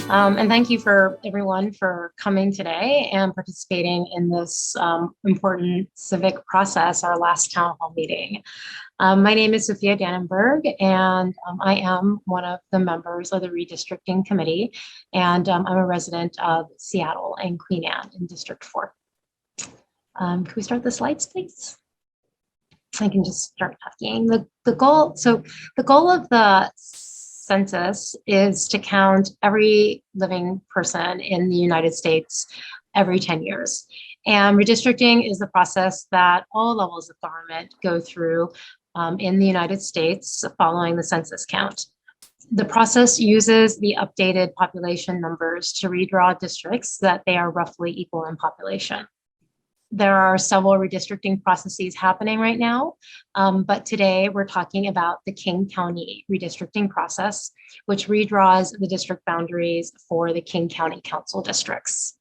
And thank you for everyone for coming today and participating in this important civic process, our last town hall meeting. My name is Sophia Dannenberg, and I am one of the members of the Redistricting Committee, and I'm a resident of Seattle and Queen Anne in District 4. Can we start the slides, please? I can just start talking. The goal of the census is to count every living person in the United States every 10 years. And redistricting is the process that all levels of government go through in the United States following the census count. The process uses the updated population numbers to redraw districts so that they are roughly equal in population. There are several redistricting processes happening right now, but today we're talking about the King County redistricting process, which redraws the district boundaries for the King County Council districts.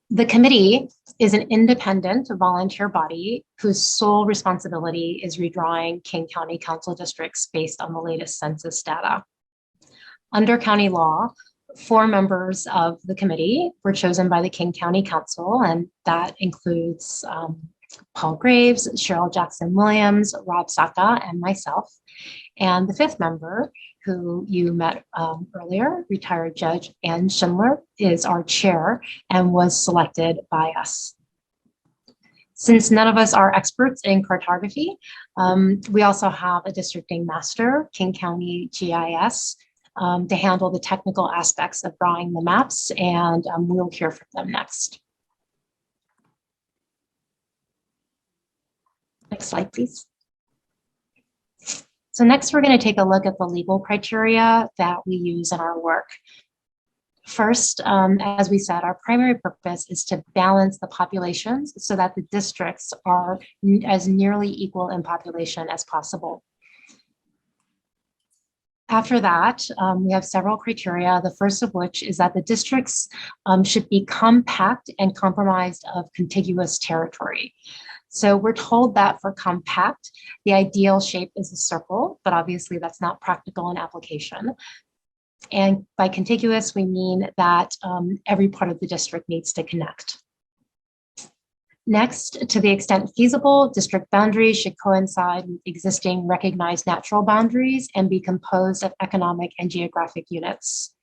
The committee is an independent volunteer body whose sole responsibility is redrawing King County Council districts based on the latest census data. Under county law, 4 members of the committee were chosen by the King County Council, and that includes Paul Graves, Cheryl Jackson Williams, Rob Saka, and myself. And the 5th member, who you met earlier, retired Judge Ann Schindler, is our chair and was selected by us. Since none of us are experts in cartography, we also have a districting master, King County GIS, to handle the technical aspects of drawing the maps, and we'll hear from them next. Next slide, please. So next, we're going to take a look at the legal criteria that we use in our work. First, as we said, our primary purpose is to balance the populations so that the districts are as nearly equal in population as possible. After that, we have several criteria, the first of which is that the districts should be compact and comprised of contiguous territory. So we're told that for compact, the ideal shape is a circle, but obviously that's not practical in application. And by contiguous, we mean that every part of the district needs to connect. Next, to the extent feasible, district boundaries should coincide with existing recognized natural boundaries and be composed of economic and geographic units.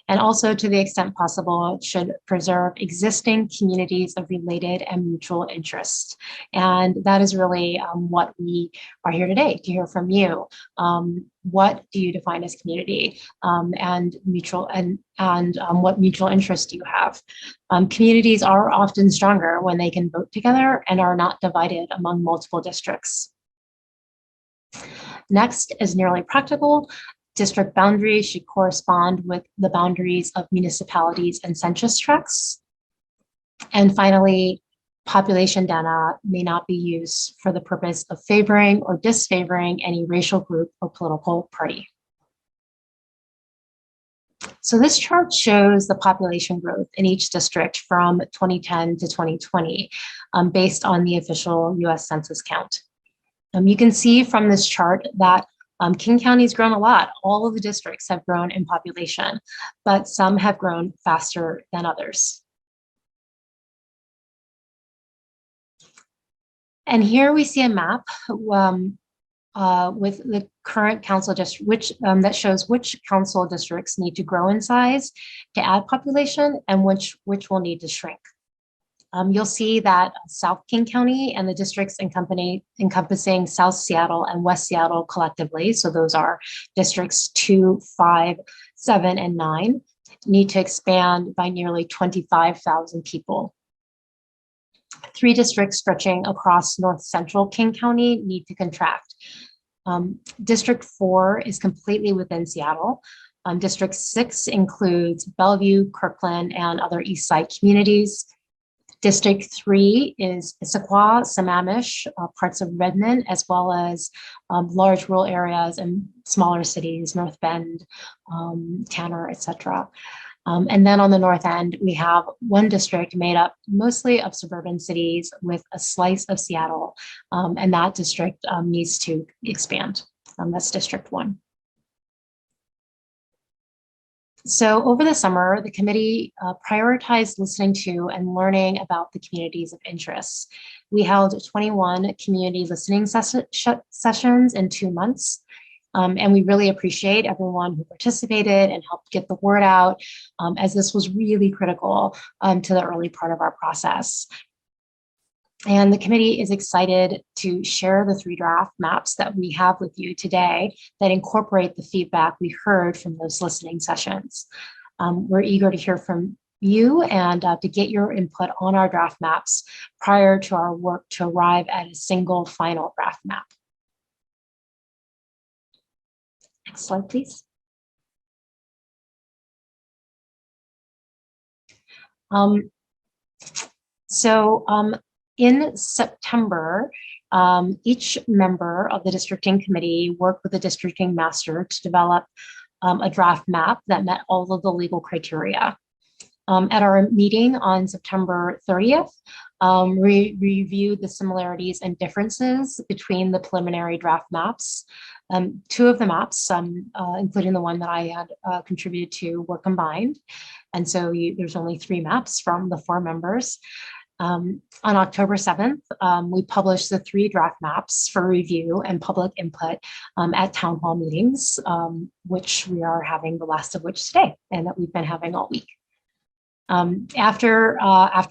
And also, to the extent possible, it should preserve existing communities of related and mutual interest. And that is really what we are here today to hear from you. What do you define as community, and what mutual interest do you have? Communities are often stronger when they can vote together and are not divided among multiple districts. Next is nearly practical. District boundaries should correspond with the boundaries of municipalities and census tracts. And finally, population data may not be used for the purpose of favoring or disfavoring any racial group or political party. So this chart shows the population growth in each district from 2010 to 2020 based on the official US Census count. You can see from this chart that King County's grown a lot. All of the districts have grown in population, but some have grown faster than others. And here we see a map with the current council district, that shows which council districts need to grow in size to add population and which will need to shrink. You'll see that South King County and the districts encompassing South Seattle and West Seattle collectively, so those are districts 2, 5, 7, and 9, need to expand by nearly 25,000 people. 3 districts stretching across North Central King County need to contract. District 4 is completely within Seattle. District 6 includes Bellevue, Kirkland, and other East Side communities. District 3 is Issaquah, Sammamish, parts of Redmond, as well as large rural areas and smaller cities, North Bend, Tanner, etc. And then on the north end, we have one district made up mostly of suburban cities with a slice of Seattle, and that district needs to expand. That's District 1. So over the summer, the committee prioritized listening to and learning about the communities of interest. We held 21 community listening sessions in 2 months. And we really appreciate everyone who participated and helped get the word out, as this was really critical to the early part of our process. And the committee is excited to share the 3 draft maps that we have with you today that incorporate the feedback we heard from those listening sessions. We're eager to hear from you and to get your input on our draft maps prior to our work to arrive at a single final draft map. Next slide, please. In September, each member of the districting committee worked with the districting master to develop a draft map that met all of the legal criteria. At our meeting on September 30th, we reviewed the similarities and differences between the preliminary draft maps. 2 of the maps, including the one that I had contributed to, were combined. And so there's only 3 maps from the 4 members. On October 7th, we published the 3 draft maps for review and public input at town hall meetings, which we are having the last of which today, and that we've been having all week. After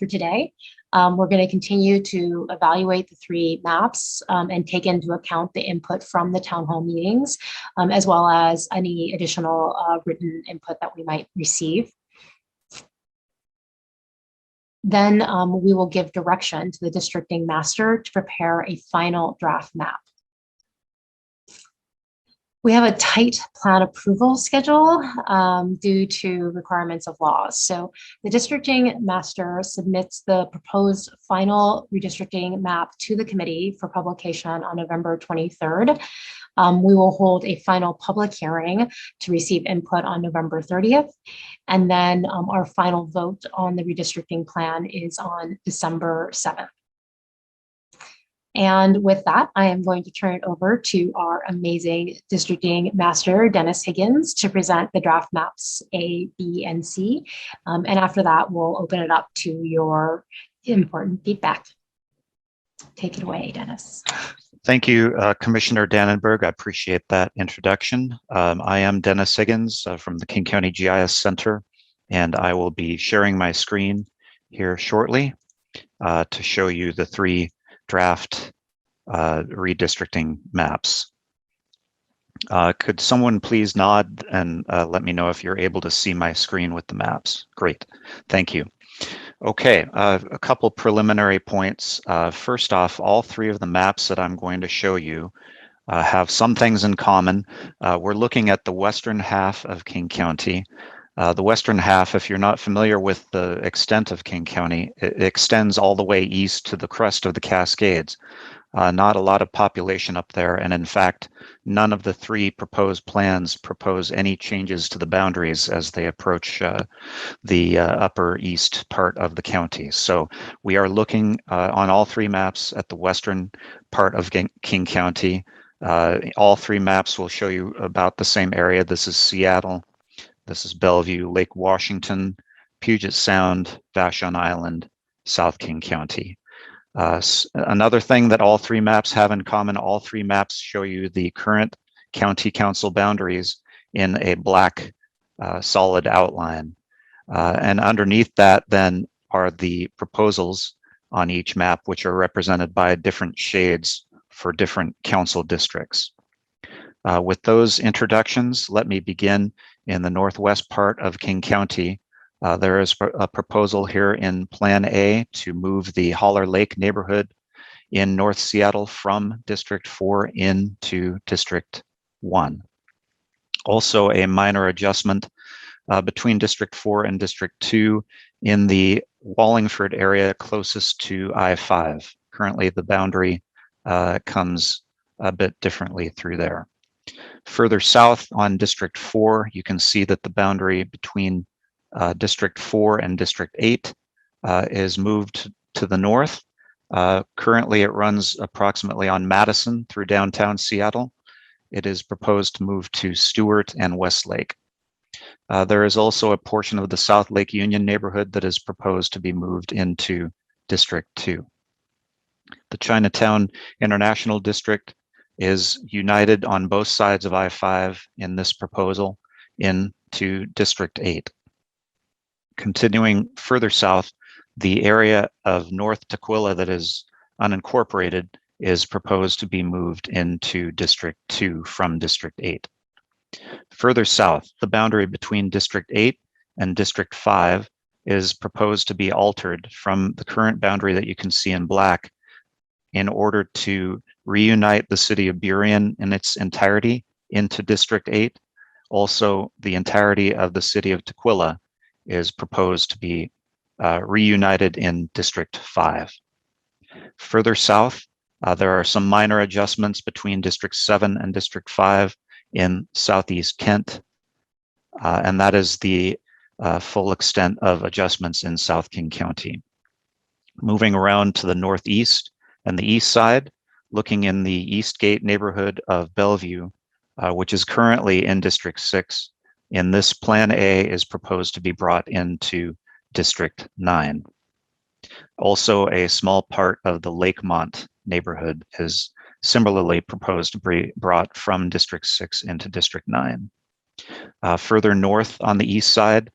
today, we're going to continue to evaluate the 3 maps and take into account the input from the town hall meetings, as well as any additional written input that we might receive. Then we will give direction to the districting master to prepare a final draft map. We have a tight plan approval schedule due to requirements of laws. So the districting master submits the proposed final redistricting map to the committee for publication on November 23rd. We will hold a final public hearing to receive input on November 30th. And then our final vote on the redistricting plan is on December 7th. And with that, I am going to turn it over to our amazing districting master, Dennis Higgins, to present the draft maps A, B, and C. And after that, we'll open it up to your important feedback. Take it away, Dennis. Thank you, Commissioner Dannenberg. I appreciate that introduction. I am Dennis Higgins from the King County GIS Center, and I will be sharing my screen here shortly to show you the 3 draft redistricting maps. Could someone please nod and let me know if you're able to see my screen with the maps? Great, thank you. Okay, a couple preliminary points. First off, all 3 of the maps that I'm going to show you have some things in common. We're looking at the western half of King County. The western half, if you're not familiar with the extent of King County, it extends all the way east to the crest of the Cascades. Not a lot of population up there, and in fact, none of the 3 proposed plans propose any changes to the boundaries as they approach the upper east part of the county. So we are looking on all 3 maps at the western part of King County. All 3 maps will show you about the same area. This is Seattle, this is Bellevue, Lake Washington, Puget Sound, Vashon Island, South King County. Another thing that all 3 maps have in common, all 3 maps show you the current county council boundaries in a black solid outline. And underneath that then are the proposals on each map, which are represented by different shades for different council districts. With those introductions, let me begin in the northwest part of King County. There is a proposal here in Plan A to move the Holler Lake neighborhood in North Seattle from District 4 into District 1. Also, a minor adjustment between District 4 and District 2 in the Wallingford area closest to I-5. Currently, the boundary comes a bit differently through there. Further south on District 4, you can see that the boundary between District 4 and District 8 is moved to the north. Currently, it runs approximately on Madison through downtown Seattle. It is proposed to move to Stewart and Westlake. There is also a portion of the South Lake Union neighborhood that is proposed to be moved into District 2. The Chinatown International District is united on both sides of I-5 in this proposal into District 8. Continuing further south, the area of North Tukwila that is unincorporated is proposed to be moved into District 2 from District 8. Further south, the boundary between District 8 and District 5 is proposed to be altered from the current boundary that you can see in black in order to reunite the city of Burien in its entirety into District 8. Also, the entirety of the city of Tukwila is proposed to be reunited in District 5. Further south, there are some minor adjustments between District 7 and District 5 in Southeast Kent, and that is the full extent of adjustments in South King County. Moving around to the northeast and the east side, looking in the Eastgate neighborhood of Bellevue, which is currently in District 6, in this Plan A is proposed to be brought into District 9. Also, a small part of the Lakemont neighborhood is similarly proposed to be brought from District 6 into District 9. Further north on the east side,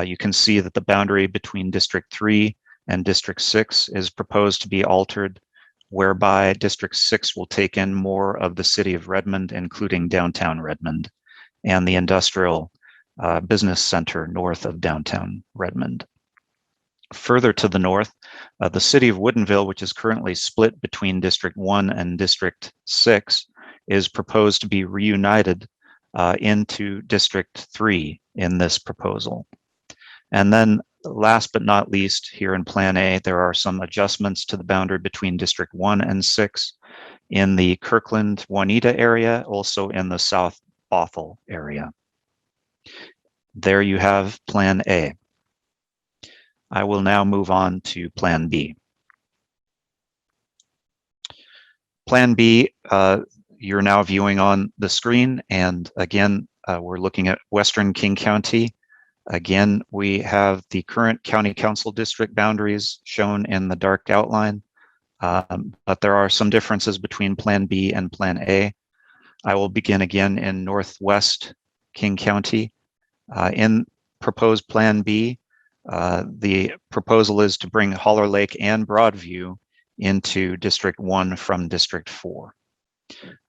you can see that the boundary between District 3 and District 6 is proposed to be altered, whereby District 6 will take in more of the city of Redmond, including downtown Redmond, and the industrial business center north of downtown Redmond. Further to the north, the city of Woodinville, which is currently split between District 1 and District 6, is proposed to be reunited into District 3 in this proposal. And then last but not least, here in Plan A, there are some adjustments to the boundary between District 1 and 6 in the Kirkland, Juanita area, also in the South Bothell area. There you have Plan A. I will now move on to Plan B. Plan B, you're now viewing on the screen, and again, we're looking at Western King County. Again, we have the current county council district boundaries shown in the dark outline, but there are some differences between Plan B and Plan A. I will begin again in Northwest King County. In proposed Plan B, the proposal is to bring Holler Lake and Broadview into District 1 from District 4.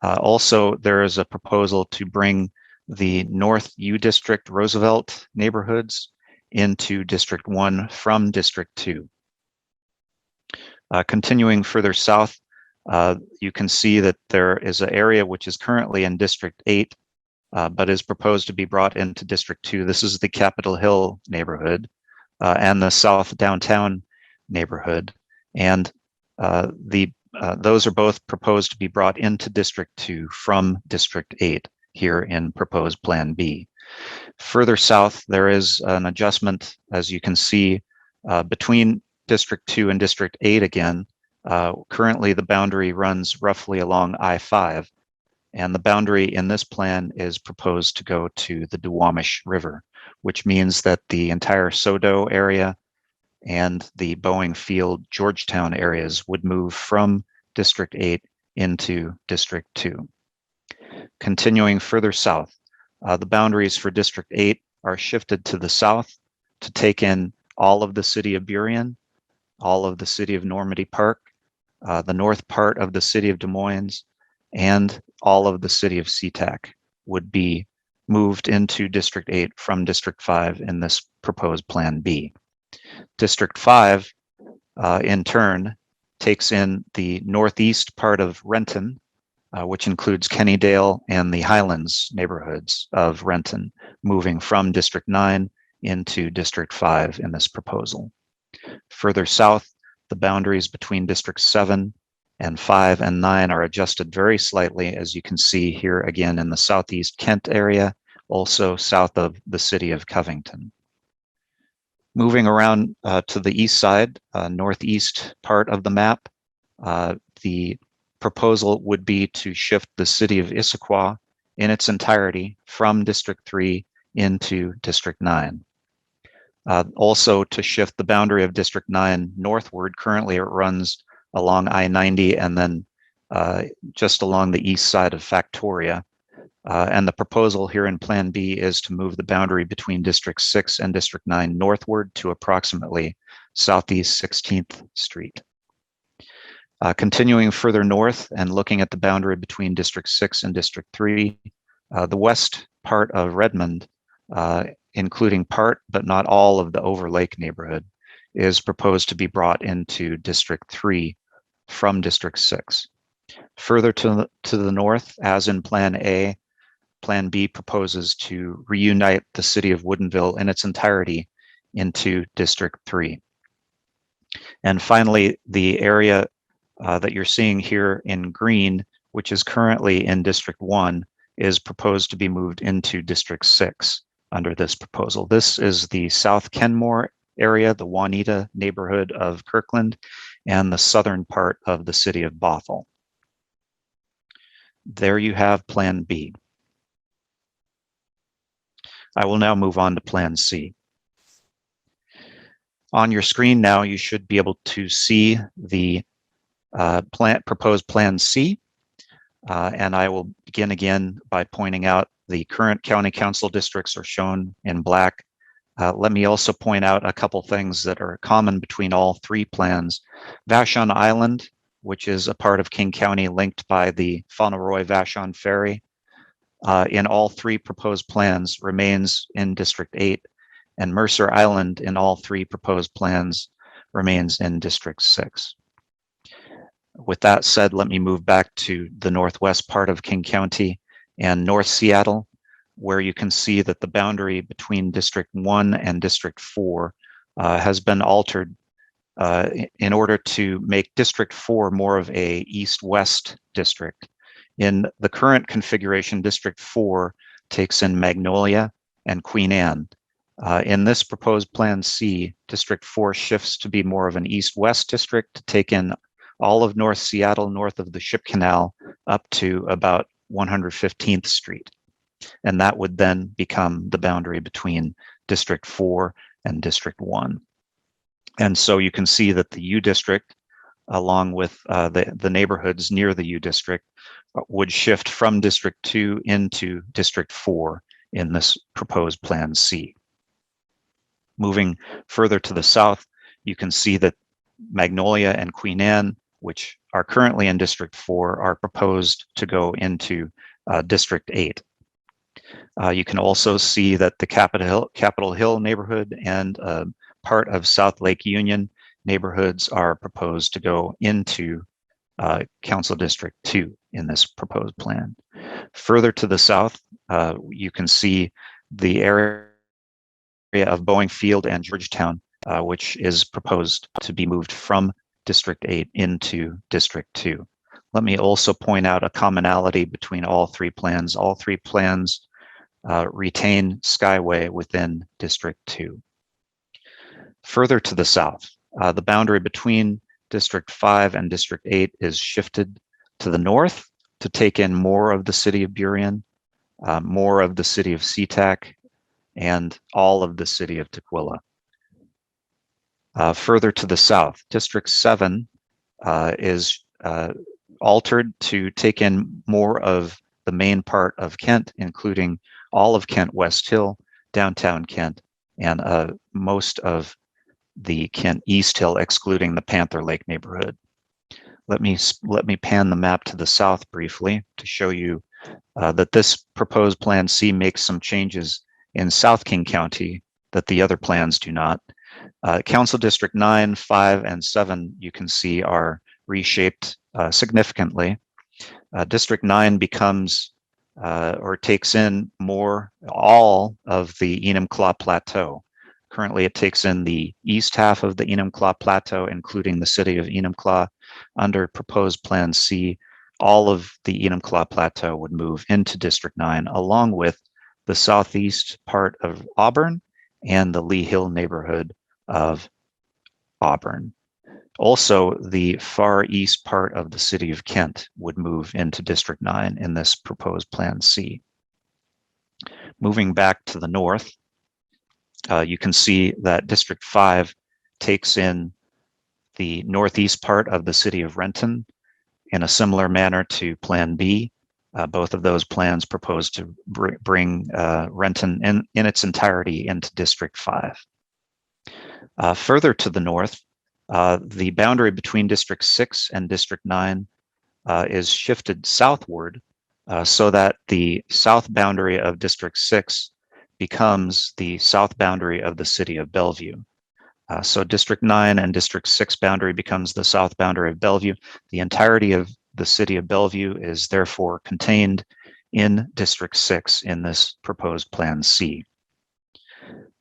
Also, there is a proposal to bring the North U District Roosevelt neighborhoods into District 1 from District 2. Continuing further south, you can see that there is an area which is currently in District 8, but is proposed to be brought into District 2. This is the Capitol Hill neighborhood and the South Downtown neighborhood. And those are both proposed to be brought into District 2 from District 8 here in proposed Plan B. Further south, there is an adjustment, as you can see, between District 2 and District 8 again. Currently, the boundary runs roughly along I-5, and the boundary in this plan is proposed to go to the Duwamish River, which means that the entire Sodo area and the Boeing Field, Georgetown areas would move from District 8 into District 2. Continuing further south, the boundaries for District 8 are shifted to the south to take in all of the city of Burien, all of the city of Normandy Park, the north part of the city of Des Moines, and all of the city of SeaTac would be moved into District 8 from District 5 in this proposed Plan B. District 5, in turn, takes in the northeast part of Renton, which includes Kennydale and the Highlands neighborhoods of Renton, moving from District 9 into District 5 in this proposal. Further south, the boundaries between District 7 and 5 and 9 are adjusted very slightly, as you can see here again in the southeast Kent area, also south of the city of Covington. Moving around to the east side, northeast part of the map, the proposal would be to shift the city of Issaquah in its entirety from District 3 into District 9. Also, to shift the boundary of District 9 northward, currently it runs along I-90 and then just along the east side of Factoria. And the proposal here in Plan B is to move the boundary between District 6 and District 9 northward to approximately Southeast 16th Street. Continuing further north and looking at the boundary between District 6 and District 3, the west part of Redmond, including part but not all of the Overlake neighborhood, is proposed to be brought into District 3 from District 6. Further to the north, as in Plan A, Plan B proposes to reunite the city of Woodinville in its entirety into District 3. And finally, the area that you're seeing here in green, which is currently in District 1, is proposed to be moved into District 6 under this proposal. This is the South Kenmore area, the Juanita neighborhood of Kirkland, and the southern part of the city of Bothell. There you have Plan B. I will now move on to Plan C. On your screen now, you should be able to see the proposed Plan C. And I will begin again by pointing out the current county council districts are shown in black. Let me also point out a couple things that are common between all three plans. Vashon Island, which is a part of King County linked by the Fauntleroy-Vashon Ferry, in all three proposed plans remains in District 8, and Mercer Island in all three proposed plans remains in District 6. With that said, let me move back to the northwest part of King County and North Seattle, where you can see that the boundary between District 1 and District 4 has been altered in order to make District 4 more of a east-west district. In the current configuration, District 4 takes in Magnolia and Queen Anne. In this proposed Plan C, District 4 shifts to be more of an east-west district to take in all of North Seattle north of the Ship Canal up to about 115th Street. And that would then become the boundary between District 4 and District 1. And so you can see that the U District, along with the neighborhoods near the U District, would shift from District 2 into District 4 in this proposed Plan C. Moving further to the south, you can see that Magnolia and Queen Anne, which are currently in District 4, are proposed to go into District 8. You can also see that the Capitol Hill neighborhood and part of South Lake Union neighborhoods are proposed to go into Council District 2 in this proposed plan. Further to the south, you can see the area of Boeing Field and Georgetown, which is proposed to be moved from District 8 into District 2. Let me also point out a commonality between all three plans. All three plans retain Skyway within District 2. Further to the south, the boundary between District 5 and District 8 is shifted to the north to take in more of the city of Burien, more of the city of SeaTac, and all of the city of Tukwila. Further to the south, District 7 is altered to take in more of the main part of Kent, including all of Kent West Hill, downtown Kent, and most of the Kent East Hill, excluding the Panther Lake neighborhood. Let me pan the map to the south briefly to show you that this proposed Plan C makes some changes in South King County that the other plans do not. Council District 9, 5, and 7, you can see, are reshaped significantly. District 9 becomes or takes in all of the Enumclaw Plateau. Currently, it takes in the east half of the Enumclaw Plateau, including the city of Enumclaw. Under proposed Plan C, all of the Enumclaw Plateau would move into District 9, along with the southeast part of Auburn and the Lee Hill neighborhood of Auburn. Also, the far east part of the city of Kent would move into District 9 in this proposed Plan C. Moving back to the north, you can see that District 5 takes in the northeast part of the city of Renton in a similar manner to Plan B. Both of those plans propose to bring Renton in its entirety into District 5. Further to the north, the boundary between District 6 and District 9 is shifted southward so that the south boundary of District 6 becomes the south boundary of the city of Bellevue. So District 9 and District 6 boundary becomes the south boundary of Bellevue. The entirety of the city of Bellevue is therefore contained in District 6 in this proposed Plan C.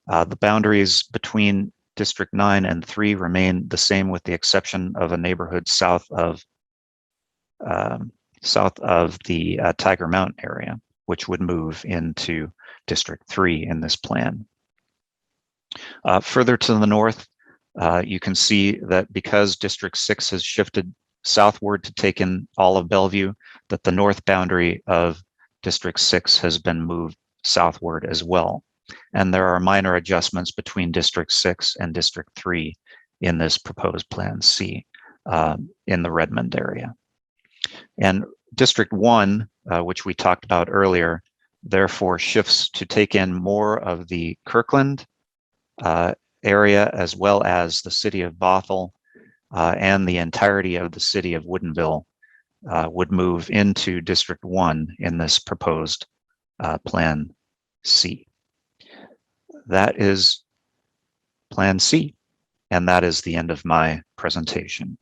The boundaries between District 9 and 3 remain the same with the exception of a neighborhood south of the Tiger Mountain area, which would move into District 3 in this plan. Further to the north, you can see that because District 6 has shifted southward to take in all of Bellevue, that the north boundary of District 6 has been moved southward as well. And there are minor adjustments between District 6 and District 3 in this proposed Plan C in the Redmond area. And District 1, which we talked about earlier, therefore shifts to take in more of the Kirkland area, as well as the city of Bothell and the entirety of the city of Woodinville would move into District 1 in this proposed Plan C. That is Plan C, and that is the end of my presentation.